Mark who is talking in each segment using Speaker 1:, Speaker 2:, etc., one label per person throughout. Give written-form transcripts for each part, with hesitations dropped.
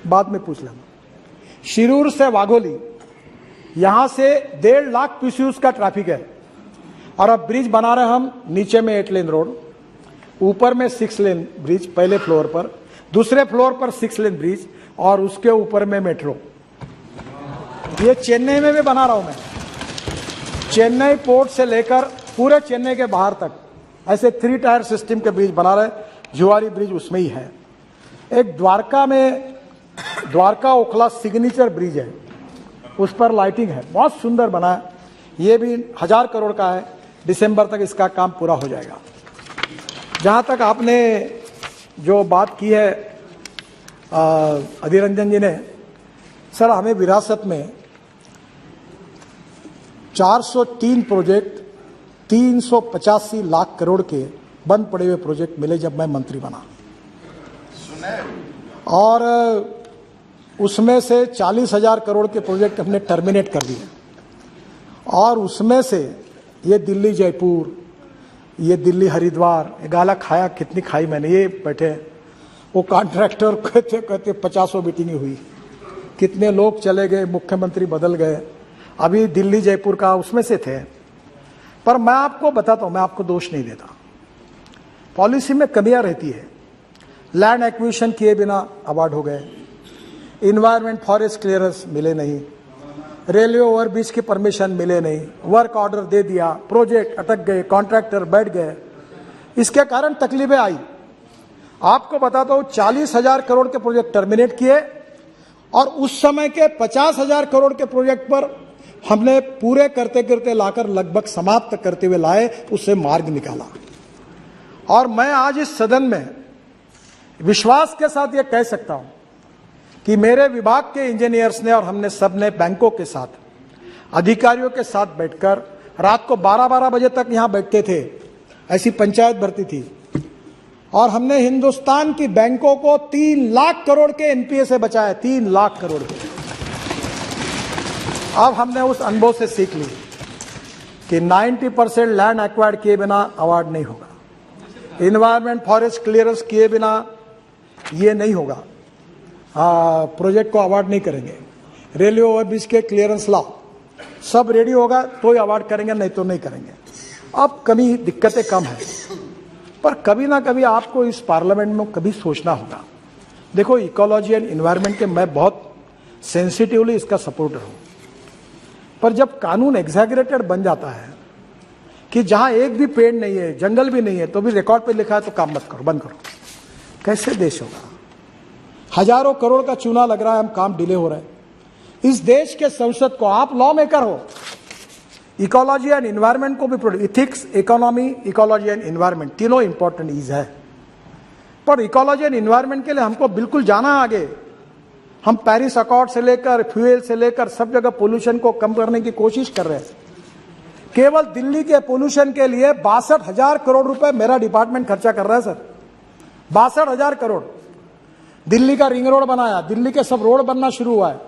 Speaker 1: बाद में पूछ लेना। शिरूर से वाघोली, यहां से 1.5 लाख पीसीयूस का ट्रैफिक है और अब ब्रिज बना रहे हम। नीचे में 8 लेन रोड, ऊपर में 6 लेन ब्रिज, पहले फ्लोर पर, दूसरे फ्लोर पर 6 लेन ब्रिज और उसके ऊपर में मेट्रो। ये चेन्नई में भी बना रहा हूं मैं। चेन्नई पोर्ट से लेकर पूरे चेन्नई के बाहर तक ऐसे 3 टायर सिस्टम के ब्रिज बना रहे। जुआरी ब्रिज उसमें ही है। एक द्वारका में द्वारका ओखला सिग्नेचर ब्रिज है, उस पर लाइटिंग है, बहुत सुंदर बना है। ये भी 1000 करोड़ का है। दिसंबर तक इसका काम पूरा हो जाएगा। जहां तक आपने जो बात की है अधीर रंजन जी ने, सर हमें विरासत में 403 प्रोजेक्ट 385 लाख करोड़ के बंद पड़े हुए प्रोजेक्ट मिले जब मैं मंत्री बना, और उसमें से 40,000 करोड़ के प्रोजेक्ट हमने टर्मिनेट कर दिए। और उसमें से ये दिल्ली जयपुर, ये दिल्ली हरिद्वार, गाला खाया कितनी खाई मैंने। ये बैठे वो कॉन्ट्रैक्टर कहते कहते 50 मीटिंग हुई, कितने लोग चले गए, मुख्यमंत्री बदल गए। अभी दिल्ली जयपुर का उसमें से थे। पर मैं आपको बताता हूं, मैं आपको दोष नहीं देता, पॉलिसी में कमियां रहती है। लैंड एक्विजिशन किए बिना अवार्ड हो गए, इन्वायरमेंट फॉरेस्ट क्लियरेंस मिले नहीं, रेलवे ओवरब्रिज की परमिशन मिले नहीं, वर्क ऑर्डर दे दिया, प्रोजेक्ट अटक गए, कॉन्ट्रैक्टर बैठ गए, इसके कारण तकलीफें आई। आपको बताता हूं 40,000 करोड़ के प्रोजेक्ट टर्मिनेट किए और उस समय के 50,000 करोड़ के प्रोजेक्ट पर हमने पूरे करते करते लाकर लगभग समाप्त करते हुए लाए, उससे मार्ग निकाला। और मैं आज इस सदन में विश्वास के साथ यह कह सकता हूं कि मेरे विभाग के इंजीनियर्स ने और हमने सबने बैंकों के साथ, अधिकारियों के साथ बैठकर रात को 12-12 बजे तक यहां बैठते थे। ऐसी पंचायत भर्ती थी और हमने हिंदुस्तान की बैंकों को 3 लाख करोड़ के एनपीए से बचाया, 3 लाख करोड़ के। अब हमने उस अनुभव से सीख ली कि 90% लैंड एक्वायर्ड किए बिना अवार्ड नहीं होगा, इन्वायरमेंट फॉरेस्ट क्लियरेंस किए बिना ये नहीं होगा, प्रोजेक्ट को अवार्ड नहीं करेंगे। रेलवे ओवरब्रिज के क्लियरेंस लाओ, सब रेडी होगा तो ही अवार्ड करेंगे, नहीं तो नहीं करेंगे। अब कमी दिक्कतें कम है, पर कभी ना कभी आपको इस पार्लियामेंट में कभी सोचना होगा। देखो, इकोलॉजी एंड इन्वायरमेंट के मैं बहुत सेंसिटिवली इसका सपोर्टर हूं, पर जब कानून एग्जैगरेटेड बन जाता है कि जहां एक भी पेड़ नहीं है, जंगल भी नहीं है, तो भी रिकॉर्ड पे लिखा है तो काम मत करो, बंद करो, कैसे देश होगा? हजारों करोड़ का चूना लग रहा है, हम काम डिले हो रहा है। इस देश के संसद को, आप लॉ मेकर हो, इकोलॉजी एंड इन्वायरमेंट को भी, ethics, economy, ecology and environment तीनों इंपॉर्टेंट ईज है। पर इकोलॉजी एंड इन्वायरमेंट के लिए हमको बिल्कुल जाना आगे। हम पेरिस अकॉर्ड से लेकर फ्यूल से लेकर सब जगह पोल्यूशन को कम करने की कोशिश कर रहे हैं। केवल दिल्ली के पोल्यूशन के लिए 62,000 करोड़ रुपए मेरा डिपार्टमेंट खर्चा कर रहा है सर, 62,000 करोड़। दिल्ली का रिंग रोड बनाया, दिल्ली के सब रोड बनना शुरू हुआ है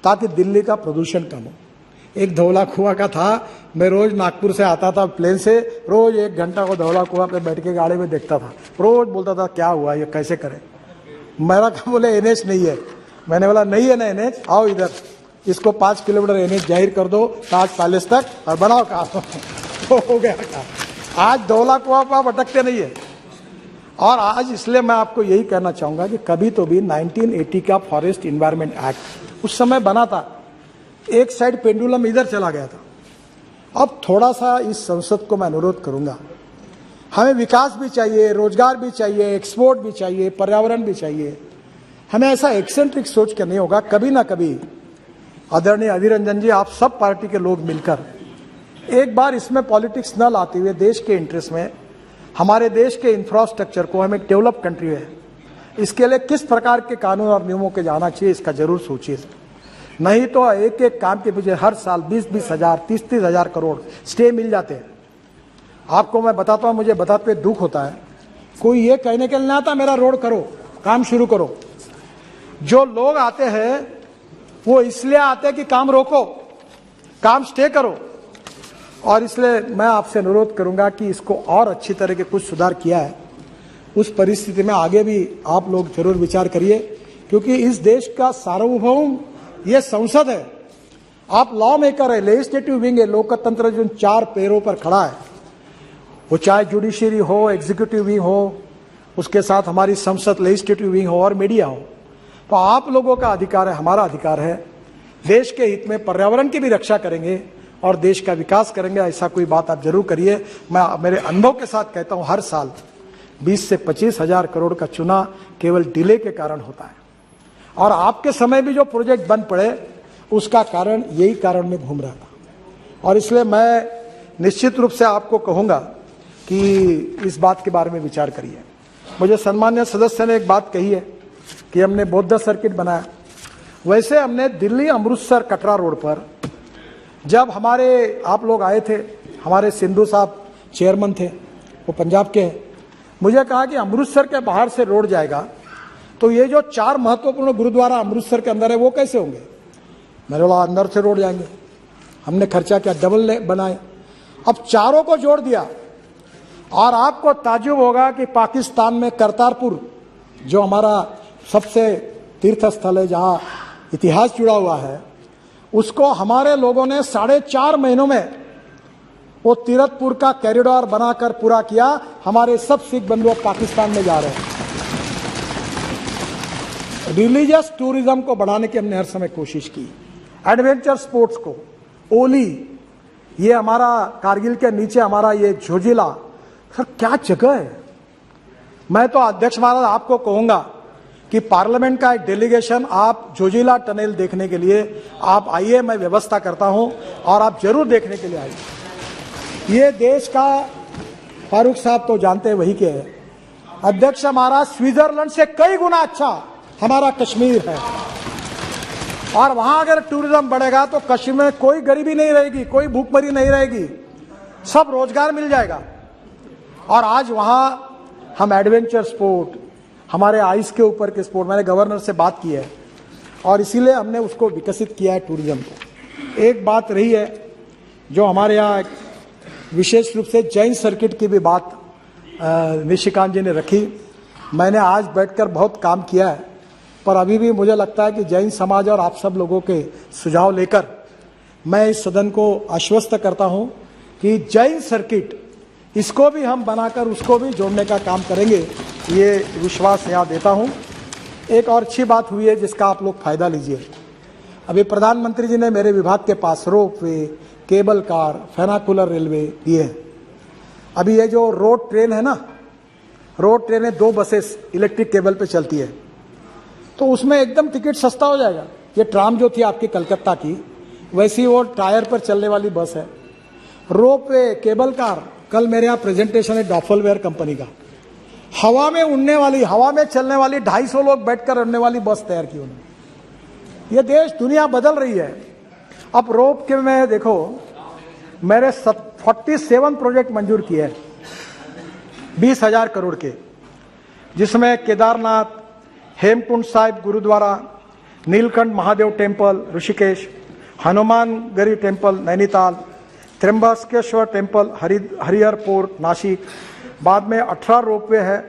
Speaker 1: ताकि दिल्ली का प्रदूषण कम हो। एक धौला कुआं का था, मैं रोज नागपुर से आता था प्लेन से, रोज 1 घंटा को धौला कुआं पे बैठ के गाड़ी में देखता था, रोज बोलता था क्या हुआ, ये कैसे करें। मेरा क्या बोले एनएच नहीं है, मैंने बोला नहीं है ना एनएच, आओ इधर, इसको 5 किलोमीटर एनएच जाहिर कर दो ताज पैलेस तक और बनाओ काम। तो हो गया काम। आज धौला कुआं पर आप अटकते नहीं है। और आज इसलिए मैं आपको यही कहना चाहूंगा कि कभी तो भी 1980 का फॉरेस्ट इन्वायरमेंट एक्ट उस समय बना था, एक साइड पेंडुलम इधर चला गया था। अब थोड़ा सा इस संसद को मैं अनुरोध करूंगा, हमें विकास भी चाहिए, रोजगार भी चाहिए, एक्सपोर्ट भी चाहिए, पर्यावरण भी चाहिए। हमें ऐसा एक्सेंट्रिक सोच के नहीं होगा। कभी ना कभी आदरणीय अधीर रंजन जी, आप सब पार्टी के लोग मिलकर एक बार इसमें पॉलिटिक्स न लाते हुए देश के इंटरेस्ट में, हमारे देश के इंफ्रास्ट्रक्चर को, हम एक डेवलप कंट्री है, इसके लिए किस प्रकार के कानून और नियमों के जाना चाहिए, इसका जरूर सोचिए। नहीं तो एक एक काम के पीछे हर साल 20-20 हजार, 30-30 हजार करोड़ स्टे मिल जाते हैं। आपको मैं बताता हूं, मुझे बताते हुए दुख होता है, कोई ये कहने के लिए नहीं आता मेरा रोड करो, काम शुरू करो। जो लोग आते हैं वो इसलिए आते हैं कि काम रोको, काम स्टे करो। और इसलिए मैं आपसे अनुरोध करूंगा कि इसको और अच्छी तरह के कुछ सुधार किया है, उस परिस्थिति में आगे भी आप लोग जरूर विचार करिए। क्योंकि इस देश का सार्वभौम ये संसद है। आप लॉ मेकर है, लेजिस्लेटिव विंग है, लोकतंत्र जो 4 पैरों पर खड़ा है, वो चाहे जुडिशरी हो, एग्जीक्यूटिव विंग हो, उसके साथ हमारी संसद लेजिस्लेटिव विंग हो और मीडिया हो। तो आप लोगों का अधिकार है, हमारा अधिकार है, देश के हित में पर्यावरण की भी रक्षा करेंगे और देश का विकास करेंगे। ऐसा कोई बात आप जरूर करिए। मैं मेरे अनुभव के साथ कहता हूं, हर साल 20 से 25 हजार करोड़ का चुना केवल डिले के कारण होता है, और आपके समय भी जो प्रोजेक्ट बंद पड़े उसका कारण यही कारण में घूम रहा था। और इसलिए मैं निश्चित रूप से आपको कहूंगा कि इस बात के बारे में विचार करिए। मुझे सम्मान्य सदस्य ने एक बात कही है कि हमने बौद्ध सर्किट बनाया। वैसे हमने दिल्ली अमृतसर कटरा रोड पर, जब हमारे आप लोग आए थे, हमारे सिंधु साहब चेयरमैन थे, वो पंजाब के हैं, मुझे कहा कि अमृतसर के बाहर से रोड जाएगा तो ये जो 4 महत्वपूर्ण गुरुद्वारा अमृतसर के अंदर है वो कैसे होंगे। मैंने बोला अंदर से रोड जाएंगे। हमने खर्चा किया, डबल बनाए, अब चारों को जोड़ दिया। और आपको ताज्जुब होगा कि पाकिस्तान में करतारपुर, जो हमारा सबसे तीर्थ स्थल है जहां इतिहास जुड़ा हुआ है, उसको हमारे लोगों ने 4.5 महीनों में वो तीरथपुर का कॉरिडोर बनाकर पूरा किया। हमारे सब सिख बंधु पाकिस्तान में जा रहे हैं। रिलीजियस टूरिज्म को बढ़ाने की हमने हर समय कोशिश की। एडवेंचर स्पोर्ट्स को, ओली, ये हमारा कारगिल के नीचे हमारा ये झोजिला, सर क्या जगह है। मैं तो अध्यक्ष महाराज आपको कहूंगा कि पार्लियामेंट का एक डेलीगेशन आप जोजिला टनल देखने के लिए आप आइए, मैं व्यवस्था करता हूं और आप जरूर देखने के लिए आइए। ये देश का, फारूक साहब तो जानते हैं वही के है, अध्यक्ष हमारा स्विट्जरलैंड से कई गुना अच्छा हमारा कश्मीर है। और वहां अगर टूरिज्म बढ़ेगा तो कश्मीर में कोई गरीबी नहीं रहेगी, कोई भूखमरी नहीं रहेगी, सब रोजगार मिल जाएगा। और आज वहां हम एडवेंचर स्पोर्ट, हमारे आइस के ऊपर के स्पोर्ट, मैंने गवर्नर से बात की है और इसीलिए हमने उसको विकसित किया है टूरिज्म को। एक बात रही है जो हमारे यहाँ विशेष रूप से जैन सर्किट की भी बात निशिकांत जी ने रखी। मैंने आज बैठकर बहुत काम किया है, पर अभी भी मुझे लगता है कि जैन समाज और आप सब लोगों के सुझाव लेकर मैं इस सदन को आश्वस्त करता हूं कि जैन सर्किट, इसको भी हम बनाकर उसको भी जोड़ने का काम करेंगे, ये विश्वास यहाँ देता हूं। एक और अच्छी बात हुई है जिसका आप लोग फायदा लीजिए। अभी प्रधानमंत्री जी ने मेरे विभाग के पास ropeway, cable car, funicular railway दिए हैं। अभी ये जो रोड ट्रेन है ना, रोड ट्रेन में 2 बसेस इलेक्ट्रिक केबल पे चलती है, तो उसमें एकदम टिकट सस्ता हो जाएगा। ये ट्राम जो थी आपकी कलकत्ता की, वैसी वो टायर पर चलने वाली बस है। रोपवे, केबल कार, कल मेरे यहाँ प्रेजेंटेशन है डॉफलवेयर कंपनी का, हवा में उड़ने वाली, हवा में चलने वाली, 250 लोग बैठकर उड़ने वाली बस तैयार की उन्होंने। ये देश, दुनिया बदल रही है। अब रोप के में देखो, मेरे 47 प्रोजेक्ट मंजूर किए हैं 20,000 करोड़ के, जिसमें Kedarnath, Hemkund Sahib Gurudwara, Neelkanth Mahadev temple Rishikesh, Hanumangarhi temple Nainital, Trimbakeshwar temple Harihar port Nashik. बाद में 18 रोपवे है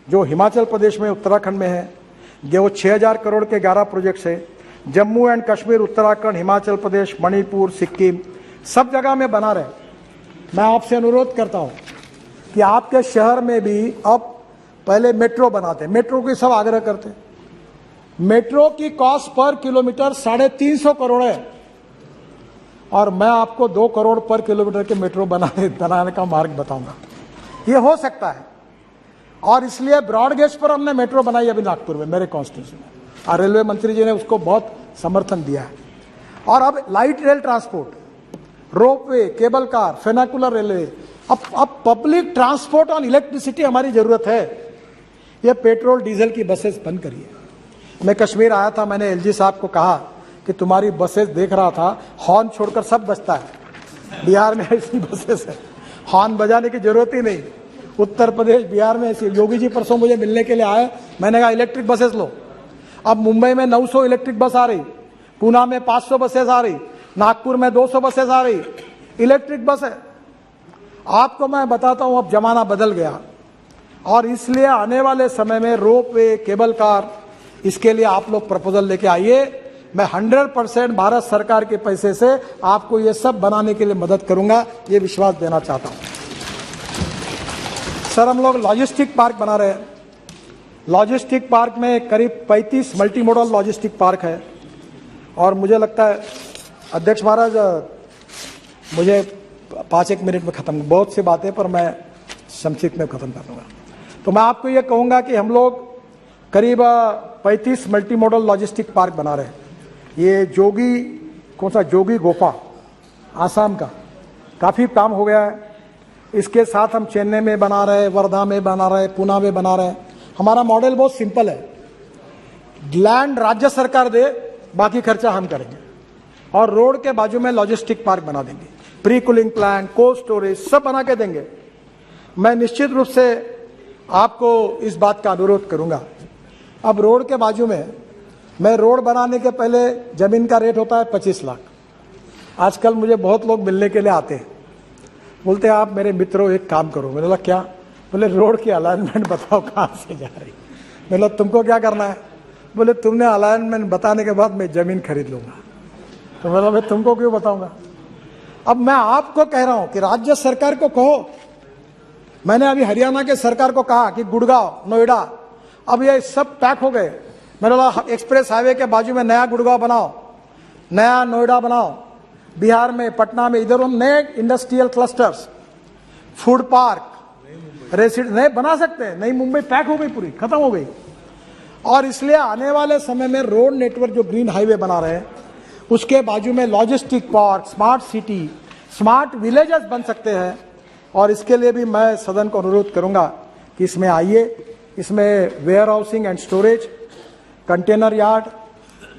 Speaker 1: जो हिमाचल प्रदेश में, उत्तराखंड में है, जो 6,000 करोड़ के 11 प्रोजेक्ट्स है। जम्मू एंड कश्मीर, उत्तराखंड, हिमाचल प्रदेश, मणिपुर, सिक्किम, सब जगह में बना रहे। मैं आपसे अनुरोध करता हूं कि आपके शहर में भी अब पहले मेट्रो बनाते, मेट्रो की सब आग्रह करते, मेट्रो की कॉस्ट पर किलोमीटर 350 करोड़ है और मैं आपको 2 करोड़ पर किलोमीटर के मेट्रो बनाने का मार्ग बताऊंगा। ये हो सकता है और इसलिए ब्रॉड गेज पर हमने मेट्रो बनाई अभी नागपुर में, मेरे कॉन्स्टिट्यूशन में, और रेलवे मंत्री जी ने उसको बहुत समर्थन दिया है। और अब light rail transport, ropeway, cable car, funicular railway, अब पब्लिक ट्रांसपोर्ट ऑन इलेक्ट्रिसिटी हमारी जरूरत है। ये पेट्रोल डीजल की बसेस बंद करिए। मैं कश्मीर आया था, मैंने एलजी साहब को कहा कि तुम्हारी बसेस देख रहा था, हॉर्न छोड़कर सब बजता है। बिहार में ऐसी बसेस है, हॉर्न बजाने की जरूरत ही नहीं। उत्तर प्रदेश, बिहार में ऐसी। योगी जी परसों मुझे मिलने के लिए आए, मैंने कहा इलेक्ट्रिक बसेस लो। अब मुंबई में 900 इलेक्ट्रिक बस आ रही, पूना में 500 बसेस आ रही, नागपुर में 200 बसेस आ रही, इलेक्ट्रिक बस है। आपको मैं बताता हूं, अब जमाना बदल गया और इसलिए आने वाले समय में रोपवे, केबल कार, इसके लिए आप लोग प्रपोजल लेके आइए। मैं 100% भारत सरकार के पैसे से आपको ये सब बनाने के लिए मदद करूंगा, ये विश्वास देना चाहता हूं। सर, हम लोग लॉजिस्टिक पार्क बना रहे हैं। लॉजिस्टिक पार्क में करीब 35 मल्टी मॉडल लॉजिस्टिक पार्क है और मुझे लगता है अध्यक्ष महाराज, मुझे 5-1 मिनट में खत्म, बहुत सी बातें पर मैं संक्षिप्त में खत्म कर दूंगा। तो मैं आपको ये कहूंगा कि हम लोग करीब 35 मल्टी मॉडल लॉजिस्टिक पार्क बना रहे हैं। ये जोगी, कौन सा जोगी गोपा, आसाम का काफ़ी काम हो गया है। इसके साथ हम चेन्नई में बना रहे हैं, वर्धा में बना रहे हैं, पूना में बना रहे हैं। हमारा मॉडल बहुत सिंपल है, लैंड राज्य सरकार दे, बाकी खर्चा हम करेंगे और रोड के बाजू में लॉजिस्टिक पार्क बना देंगे, pre cooling plant, cold storage सब बना के देंगे। मैं निश्चित रूप से आपको इस बात का अनुरोध करूंगा। अब रोड के बाजू में, मैं रोड बनाने के पहले जमीन का रेट होता है 25 लाख। आजकल मुझे बहुत लोग मिलने के लिए आते हैं, बोलते हैं आप मेरे मित्रों एक काम करो। मैंने बोला क्या? बोले रोड की अलाइनमेंट बताओ कहाँ से जा रही। मैंने बोला तुमको क्या करना है? बोले तुमने अलाइनमेंट बताने के बाद मैं जमीन खरीद लूंगा। तो मैंने बोला तुमको क्यों बताऊंगा? अब मैं आपको कह रहा हूं कि राज्य सरकार को कहो। मैंने अभी हरियाणा के सरकार को कहा कि गुड़गांव, नोएडा, अब ये सब पैक हो गए। मैंने बोला एक्सप्रेस हाईवे के बाजू में नया गुड़गांव बनाओ, नया नोएडा बनाओ, बिहार में, पटना में, इधर हम नए industrial clusters, food park, resident नए बना सकते हैं। नई मुंबई पैक हो गई, पूरी खत्म हो गई। और इसलिए आने वाले समय में रोड नेटवर्क जो ग्रीन हाईवे बना रहे हैं, उसके बाजू में logistic park, smart city, smart villages बन सकते हैं। और इसके लिए भी मैं सदन को अनुरोध करूंगा कि इसमें आइए। इसमें warehousing and storage, container yard,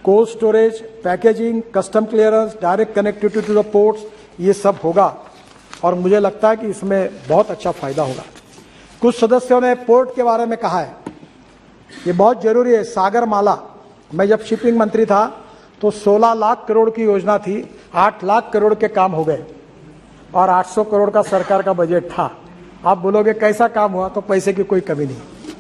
Speaker 1: cold storage, packaging, custom clearance, direct connectivity to the ports, ये सब होगा और मुझे लगता है कि इसमें बहुत अच्छा फायदा होगा। कुछ सदस्यों ने पोर्ट के बारे में कहा है, ये बहुत जरूरी है। सागर माला, मैं जब शिपिंग मंत्री था तो 16 लाख करोड़ की योजना थी, 8 लाख करोड़ के काम हो गए और 800 करोड़ का सरकार का बजट था। आप बोलोगे कैसा काम हुआ? तो पैसे की कोई कमी नहीं।